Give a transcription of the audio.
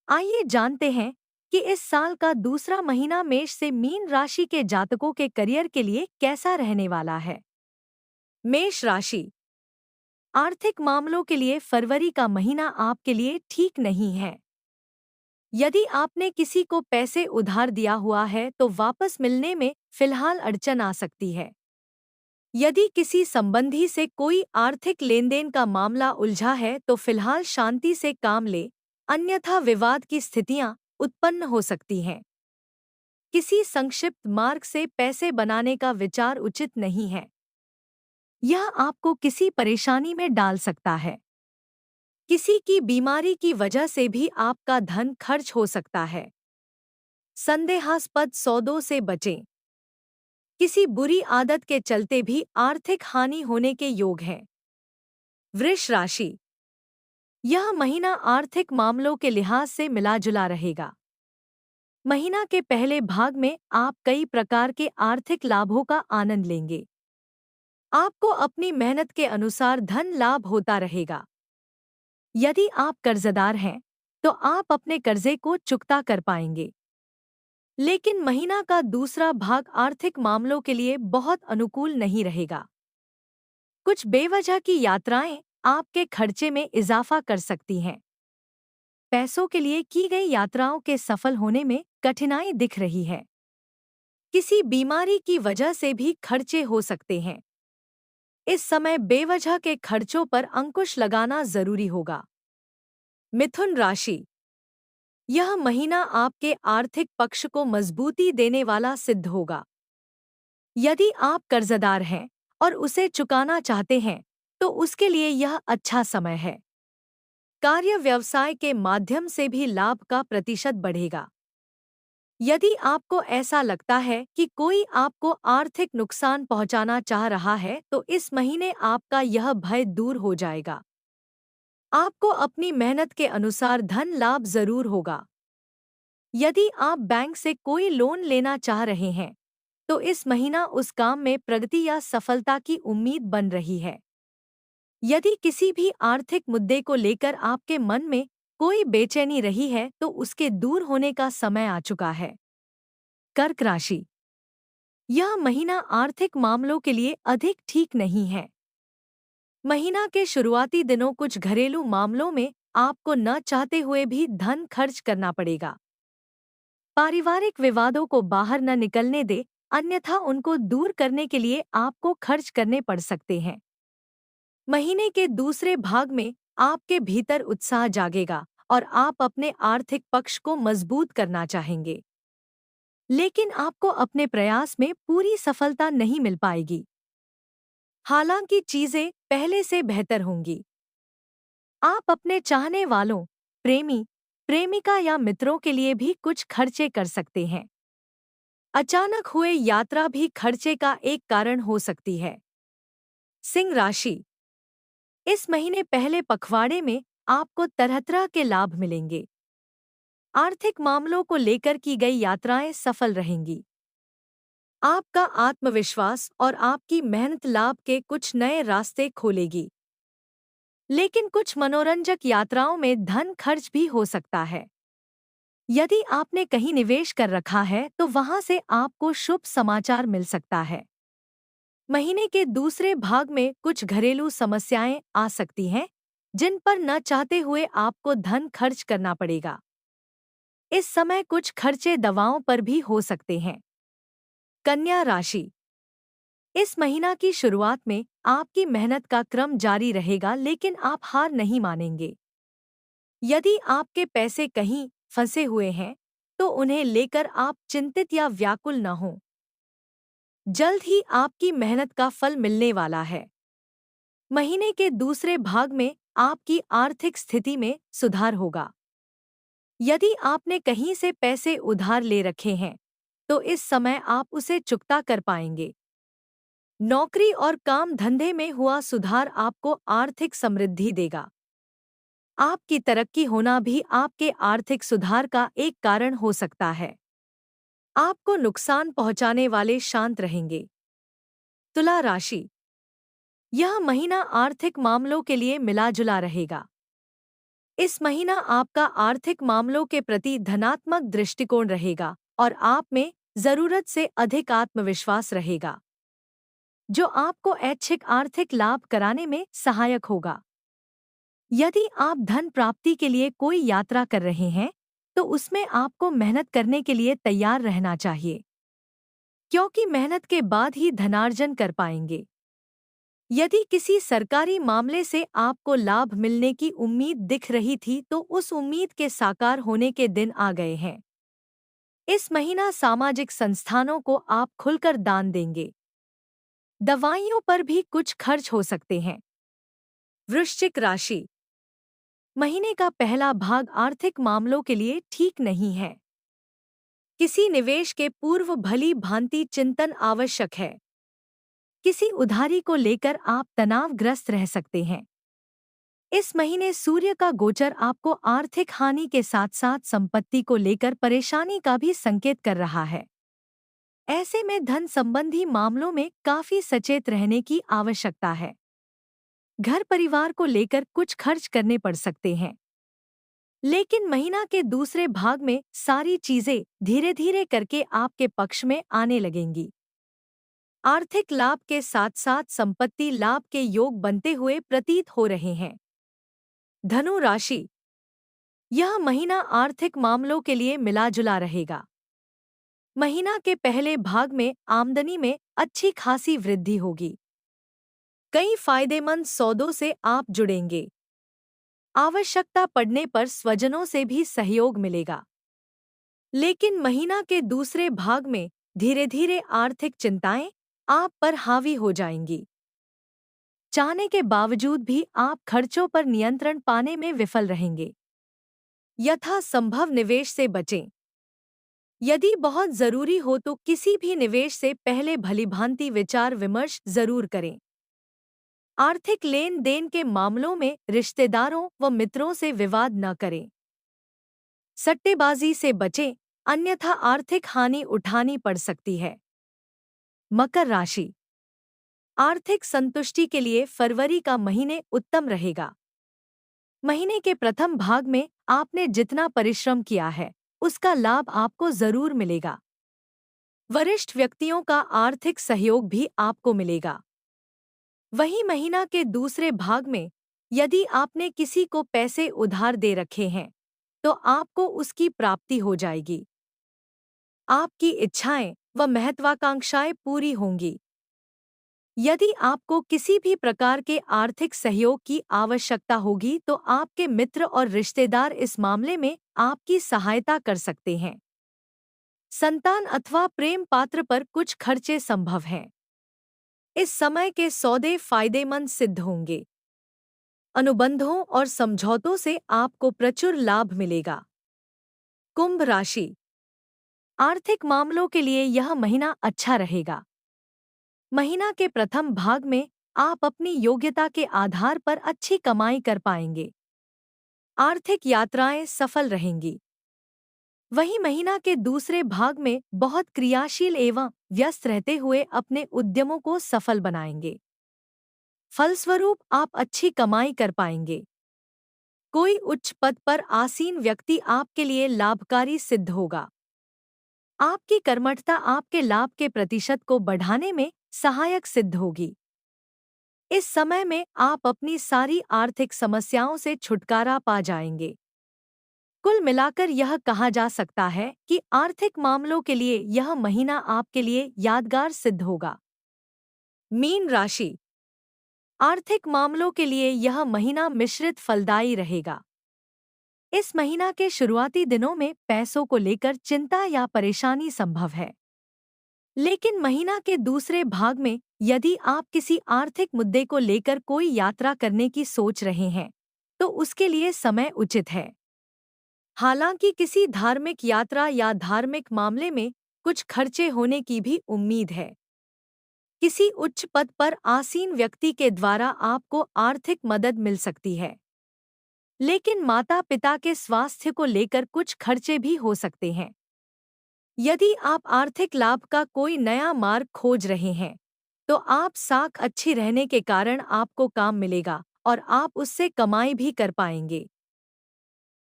आइए जानते हैं कि इस साल का दूसरा महीना मेष से मीन राशि के जातकों के करियर के लिए कैसा रहने वाला है। मेष राशि, आर्थिक मामलों के लिए फरवरी का महीना आपके लिए ठीक नहीं है। यदि आपने किसी को पैसे उधार दिया हुआ है तो वापस मिलने में फिलहाल अड़चन आ सकती है। यदि किसी संबंधी से कोई आर्थिक लेनदेन का मामला उलझा है तो फिलहाल शांति से काम ले, अन्यथा विवाद की स्थितियां उत्पन्न हो सकती हैं। किसी संक्षिप्त मार्ग से पैसे बनाने का विचार उचित नहीं है। यह आपको किसी परेशानी में डाल सकता है। किसी की बीमारी की वजह से भी आपका धन खर्च हो सकता है। संदेहास्पद सौदों से बचें। किसी बुरी आदत के चलते भी आर्थिक हानि होने के योग हैं। वृष राशि, यह महीना आर्थिक मामलों के लिहाज से मिला-जुला रहेगा। महीना के पहले भाग में आप कई प्रकार के आर्थिक लाभों का आनंद लेंगे। आपको अपनी मेहनत के अनुसार धन लाभ होता रहेगा। यदि आप कर्जदार हैं, तो आप अपने कर्जे को चुकता कर पाएंगे। लेकिन महीना का दूसरा भाग आर्थिक मामलों के लिए बहुत अनुकूल नहीं रहेगा। कुछ बेवजह की यात्राएं आपके खर्चे में इजाफा कर सकती हैं। पैसों के लिए की गई यात्राओं के सफल होने में कठिनाई दिख रही है। किसी बीमारी की वजह से भी खर्चे हो सकते हैं। इस समय बेवजह के खर्चों पर अंकुश लगाना जरूरी होगा। मिथुन राशि, यह महीना आपके आर्थिक पक्ष को मजबूती देने वाला सिद्ध होगा। यदि आप कर्जदार हैं और उसे चुकाना चाहते हैं, तो उसके लिए यह अच्छा समय है। कार्य व्यवसाय के माध्यम से भी लाभ का प्रतिशत बढ़ेगा। यदि आपको ऐसा लगता है कि कोई आपको आर्थिक नुकसान पहुंचाना चाह रहा है, तो इस महीने आपका यह भय दूर हो जाएगा। आपको अपनी मेहनत के अनुसार धन लाभ जरूर होगा। यदि आप बैंक से कोई लोन लेना चाह रहे हैं, तो इस महीना उस काम में प्रगति या सफलता की उम्मीद बन रही है। यदि किसी भी आर्थिक मुद्दे को लेकर आपके मन में कोई बेचैनी रही है, तो उसके दूर होने का समय आ चुका है। कर्क राशि, यह महीना आर्थिक मामलों के लिए अधिक ठीक नहीं है। महीना के शुरुआती दिनों कुछ घरेलू मामलों में आपको न चाहते हुए भी धन खर्च करना पड़ेगा। पारिवारिक विवादों को बाहर न निकलने दे, अन्यथा उनको दूर करने के लिए आपको खर्च करने पड़ सकते हैं। महीने के दूसरे भाग में आपके भीतर उत्साह जागेगा और आप अपने आर्थिक पक्ष को मजबूत करना चाहेंगे। लेकिन आपको अपने प्रयास में पूरी सफलता नहीं मिल पाएगी। हालांकि चीजें पहले से बेहतर होंगी। आप अपने चाहने वालों, प्रेमी, प्रेमिका या मित्रों के लिए भी कुछ खर्चे कर सकते हैं। अचानक हुए यात्रा भी खर्चे का एक कारण हो सकती है। सिंह राशि, इस महीने पहले पखवाड़े में आपको तरह-तरह के लाभ मिलेंगे। आर्थिक मामलों को लेकर की गई यात्राएं सफल रहेंगी। आपका आत्मविश्वास और आपकी मेहनत लाभ के कुछ नए रास्ते खोलेगी। लेकिन कुछ मनोरंजक यात्राओं में धन खर्च भी हो सकता है। यदि आपने कहीं निवेश कर रखा है, तो वहां से आपको शुभ समाचार मिल सकता है। महीने के दूसरे भाग में कुछ घरेलू समस्याएं आ सकती हैं, जिन पर न चाहते हुए आपको धन खर्च करना पड़ेगा। इस समय कुछ खर्चे दवाओं पर भी हो सकते हैं। कन्या राशि, इस महीना की शुरुआत में आपकी मेहनत का क्रम जारी रहेगा, लेकिन आप हार नहीं मानेंगे। यदि आपके पैसे कहीं फंसे हुए हैं, तो उन्हें लेकर आप चिंतित या व्याकुल न हों। जल्द ही आपकी मेहनत का फल मिलने वाला है। महीने के दूसरे भाग में आपकी आर्थिक स्थिति में सुधार होगा। यदि आपने कहीं से पैसे उधार ले रखे हैं, तो इस समय आप उसे चुकता कर पाएंगे। नौकरी और काम धंधे में हुआ सुधार आपको आर्थिक समृद्धि देगा। आपकी तरक्की होना भी आपके आर्थिक सुधार का एक कारण हो सकता है। आपको नुकसान पहुंचाने वाले शांत रहेंगे। तुला राशि, यह महीना आर्थिक मामलों के लिए मिला-जुला रहेगा। इस महीना आपका आर्थिक मामलों के प्रति धनात्मक दृष्टिकोण रहेगा और आप में जरूरत से अधिक आत्मविश्वास रहेगा, जो आपको ऐच्छिक आर्थिक लाभ कराने में सहायक होगा। यदि आप धन प्राप्ति के लिए कोई यात्रा कर रहे हैं, तो उसमें आपको मेहनत करने के लिए तैयार रहना चाहिए, क्योंकि मेहनत के बाद ही धनार्जन कर पाएंगे। यदि किसी सरकारी मामले से आपको लाभ मिलने की उम्मीद दिख रही थी, तो उस उम्मीद के साकार होने के दिन आ गए हैं। इस महीना सामाजिक संस्थानों को आप खुलकर दान देंगे। दवाइयों पर भी कुछ खर्च हो सकते हैं। वृश्चिक राशि। महीने का पहला भाग आर्थिक मामलों के लिए ठीक नहीं है। किसी निवेश के पूर्व भली भांति चिंतन आवश्यक है। किसी उधारी को लेकर आप तनावग्रस्त रह सकते हैं। इस महीने सूर्य का गोचर आपको आर्थिक हानि के साथ साथ संपत्ति को लेकर परेशानी का भी संकेत कर रहा है। ऐसे में धन संबंधी मामलों में काफी सचेत रहने की आवश्यकता है। घर परिवार को लेकर कुछ खर्च करने पड़ सकते हैं, लेकिन महीना के दूसरे भाग में सारी चीजें धीरे धीरे करके आपके पक्ष में आने लगेंगी। आर्थिक लाभ के साथ साथ संपत्ति लाभ के योग बनते हुए प्रतीत हो रहे हैं। धनु राशि। यह महीना आर्थिक मामलों के लिए मिला-जुला रहेगा। महीना के पहले भाग में आमदनी में अच्छी खासी वृद्धि होगी। कई फायदेमंद सौदों से आप जुड़ेंगे। आवश्यकता पड़ने पर स्वजनों से भी सहयोग मिलेगा। लेकिन महीना के दूसरे भाग में धीरे धीरे आर्थिक चिंताएं आप पर हावी हो जाएंगी। चाहने के बावजूद भी आप खर्चों पर नियंत्रण पाने में विफल रहेंगे। यथासंभव निवेश से बचें। यदि बहुत जरूरी हो तो किसी भी निवेश से पहले भलीभांति विचार विमर्श जरूर करें। आर्थिक लेन देन के मामलों में रिश्तेदारों व मित्रों से विवाद न करें। सट्टेबाजी से बचें, अन्यथा आर्थिक हानि उठानी पड़ सकती है। मकर राशि। आर्थिक संतुष्टि के लिए फरवरी का महीने उत्तम रहेगा। महीने के प्रथम भाग में आपने जितना परिश्रम किया है, उसका लाभ आपको जरूर मिलेगा। वरिष्ठ व्यक्तियों का आर्थिक सहयोग भी आपको मिलेगा। वहीं महीना के दूसरे भाग में यदि आपने किसी को पैसे उधार दे रखे हैं, तो आपको उसकी प्राप्ति हो जाएगी। आपकी इच्छाएं व महत्वाकांक्षाएं पूरी होंगी। यदि आपको किसी भी प्रकार के आर्थिक सहयोग की आवश्यकता होगी, तो आपके मित्र और रिश्तेदार इस मामले में आपकी सहायता कर सकते हैं। संतान अथवा प्रेम पात्र पर कुछ खर्चे संभव हैं। इस समय के सौदे फायदेमंद सिद्ध होंगे। अनुबंधों और समझौतों से आपको प्रचुर लाभ मिलेगा। कुंभ राशि। आर्थिक मामलों के लिए यह महीना अच्छा रहेगा। महीना के प्रथम भाग में आप अपनी योग्यता के आधार पर अच्छी कमाई कर पाएंगे। आर्थिक यात्राएं सफल रहेंगी। वहीं महीना के दूसरे भाग में बहुत क्रियाशील एवं व्यस्त रहते हुए अपने उद्यमों को सफल बनाएंगे। फलस्वरूप आप अच्छी कमाई कर पाएंगे। कोई उच्च पद पर आसीन व्यक्ति आपके लिए लाभकारी सिद्ध होगा। आपकी कर्मठता आपके लाभ के प्रतिशत को बढ़ाने में सहायक सिद्ध होगी। इस समय में आप अपनी सारी आर्थिक समस्याओं से छुटकारा पा जाएंगे। कुल मिलाकर यह कहा जा सकता है कि आर्थिक मामलों के लिए यह महीना आपके लिए यादगार सिद्ध होगा। मीन राशि। आर्थिक मामलों के लिए यह महीना मिश्रित फलदायी रहेगा। इस महीना के शुरुआती दिनों में पैसों को लेकर चिंता या परेशानी संभव है, लेकिन महीना के दूसरे भाग में यदि आप किसी आर्थिक मुद्दे को लेकर कोई यात्रा करने की सोच रहे हैं, तो उसके लिए समय उचित है। हालांकि किसी धार्मिक यात्रा या धार्मिक मामले में कुछ खर्चे होने की भी उम्मीद है। किसी उच्च पद पर आसीन व्यक्ति के द्वारा आपको आर्थिक मदद मिल सकती है, लेकिन माता पिता के स्वास्थ्य को लेकर कुछ खर्चे भी हो सकते हैं। यदि आप आर्थिक लाभ का कोई नया मार्ग खोज रहे हैं, तो आप साख अच्छी रहने के कारण आपको काम मिलेगा और आप उससे कमाई भी कर पाएंगे।